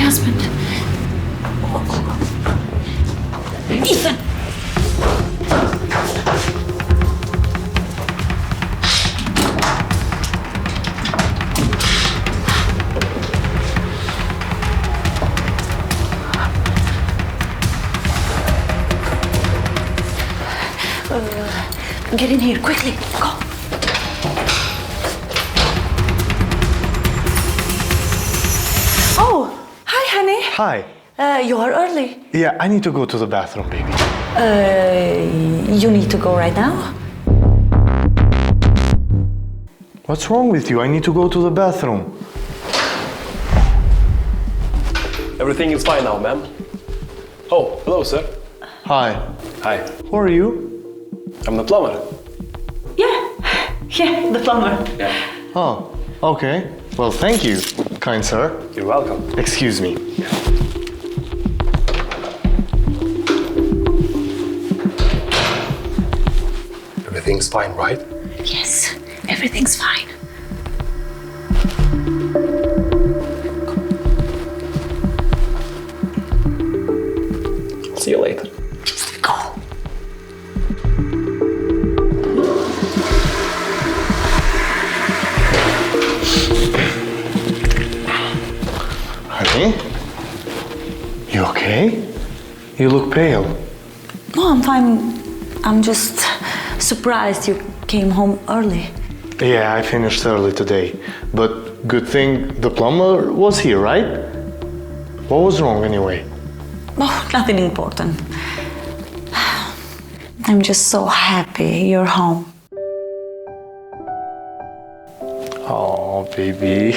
husband. Ethan! Get in here, quickly, go. Oh, hi, honey. Hi. You are early. Yeah, I need to go to the bathroom, baby. You need to go right now? What's wrong with you? I need to go to the bathroom. Everything is fine now, ma'am. Oh, hello, sir. Hi. Hi. Who are you? I'm the plumber. Yeah, the plumber. Yeah. Oh, okay. Well, thank you, kind sir. You're welcome. Excuse me. Everything's fine, right? Yes, everything's fine. See you later. Go. Honey? You okay? You look pale. No, I'm fine. I'm just surprised you came home early. Yeah, I finished early today. But good thing the plumber was here, right? What was wrong anyway? Oh, nothing important. I'm just so happy you're home. Oh, baby.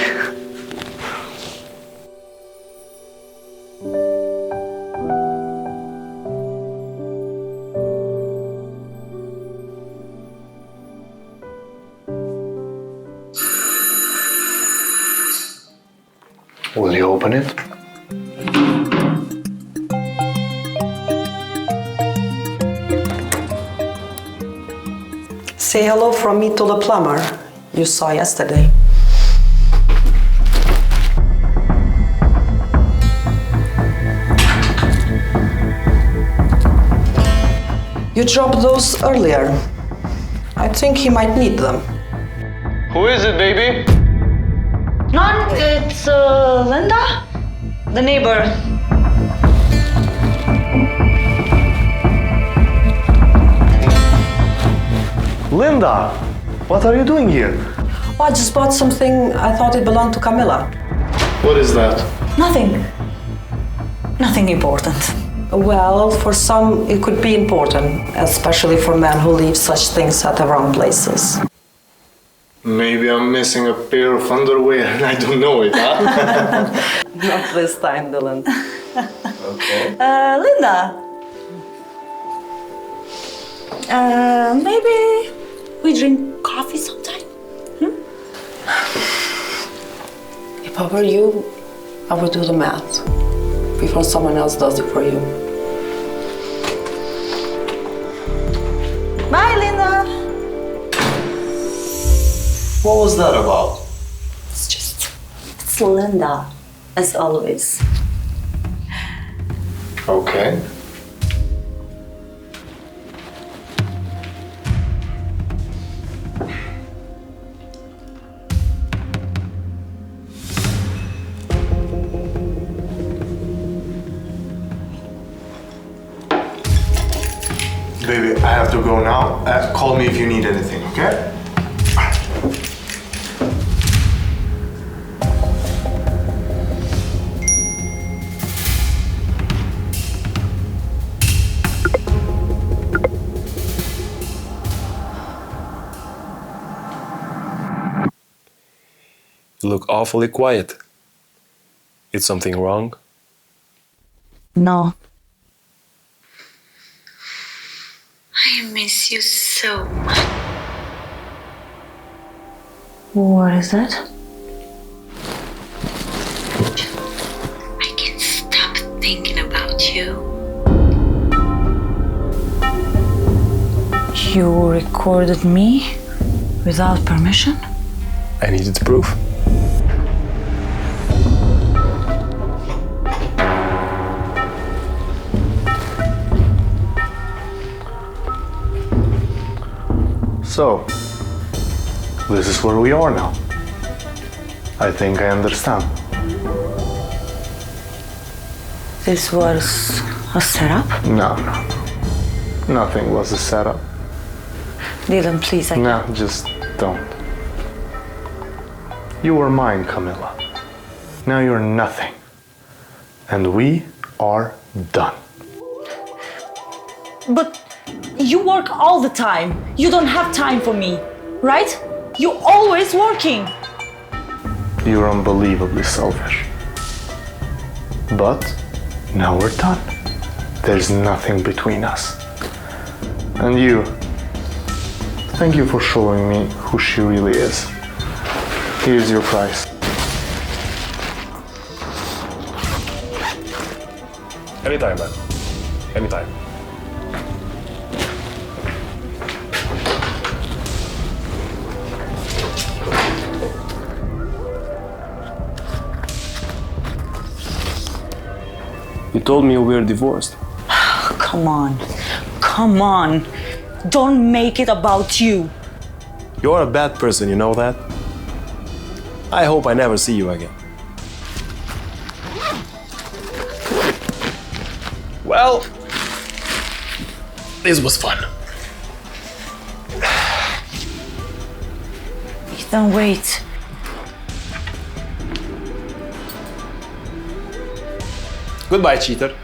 Will you open it? Say hello from me to the plumber you saw yesterday. You dropped those earlier. I think he might need them. Who is it, baby? None, it's Linda, the neighbor. Linda, what are you doing here? Oh, I just bought something. I thought it belonged to Camilla. What is that? Nothing. Nothing important. Well, for some, it could be important, especially for men who leave such things at the wrong places. Maybe I'm missing a pair of underwear and I don't know it, huh? Not this time, Dylan. Okay. Linda. Maybe we drink coffee sometime? If I were you, I would do the math before someone else does it for you. Bye, Linda. What was that about? It's Linda, as always. Okay. Baby, I have to go now. Call me if you need anything, okay? You look awfully quiet. Is something wrong? No. I miss you so much. What is that? I can't stop thinking about you. You recorded me without permission? I needed proof. So, this is where we are now. I think I understand. This was a setup? No. Nothing was a setup. Dylan, please, No, just don't. You were mine, Camilla. Now you're nothing. And we are done. But you work all the time. You don't have time for me, right? You're always working. You're unbelievably selfish. But now we're done. There's nothing between us. And you, thank you for showing me who she really is. Here's your prize. Anytime, man. Anytime. You told me we were divorced. Come on. Come on. Don't make it about you. You're a bad person, you know that? I hope I never see you again. Well, this was fun. Ethan, wait. Goodbye, cheater.